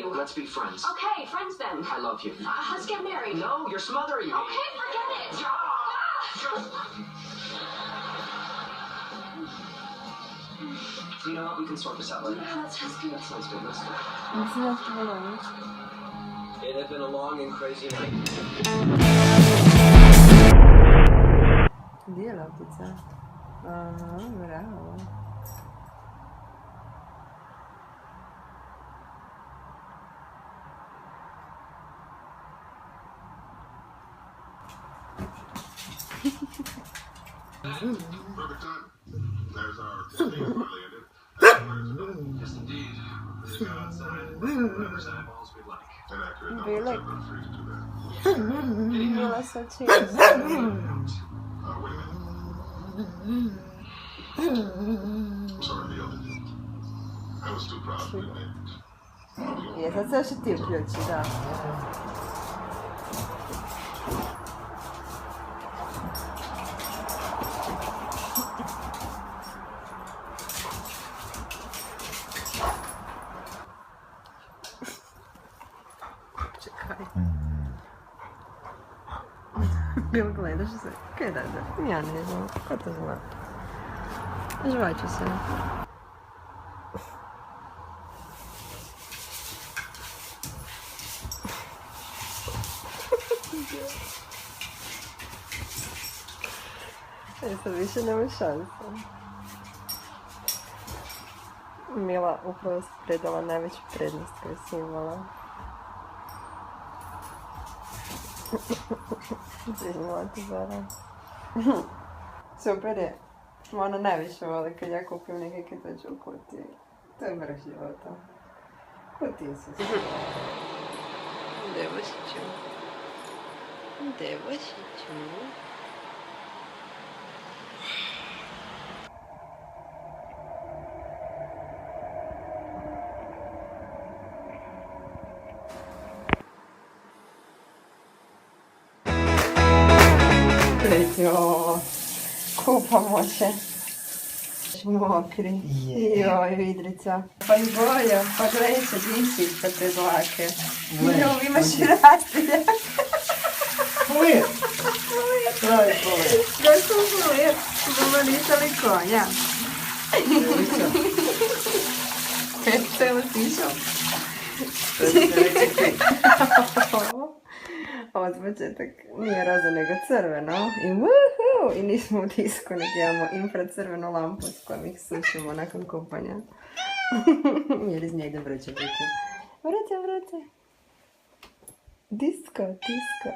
Let's be friends. Okay, friends then. I love you. Let's get married. No, you're smothering me. Okay, forget it. You know what? We can sort this out later. Yeah, that sounds good. That sounds good. Let's go. Mislim da što volamo. It had been a long and crazy night. Gdje je loptica? Aha, bravo. Perfect time. There's our thing finally ended. Yes, indeed. We go outside and whatever eyeballs we'd like. An accurate number. Really? I'm free to do that. Bila sa cheers. Wait a minute. I'm sorry to yell at you. I was too proud to admit. Je, sad se još i ti uključi, da. Čekaj. Jel gledaš se? Kaj da? Ja ne znam, ko to zna? Žvaću se. Sad više nema šanse. Mila upravo se predala najveću prednost koju si imala. Zimila ti Zara. Super je. Ona najviše voli kad ja kupim neke kad dođu u kutiji. To je vrh života. Kutije su sve. Devojčiću. Devojčiću. Jo, kupamo se. Mokri. Joj, vidrica. Pa i bolje, pa gledaj se disi pa te dlake. Jo, imaš i rastilja. Polir! Pravi polir. Da su polir, bomo nisali konja. Celo pišao. Od početak nije roza nego crveno i woohoo! I nismo u disku, nego imamo infracrvenu lampu s kojom ih sušimo nakon kupanja. Jer iz nje ide vruće. Vruće. Disko.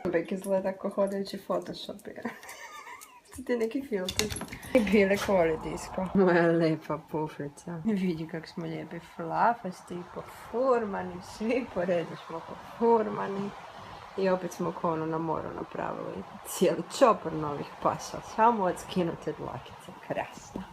Bek izgleda kao hodajući Photoshop. Su ti neki filtri. Bilek voli disko. Moja lepa puflica. Vidi kak smo lijepi flafasti, pofurmani, svi po redu smo pofurmani. I opet smo ko ono na moru napravili cijeli čopor novih pasa, samo od skinute dlakice, krasno.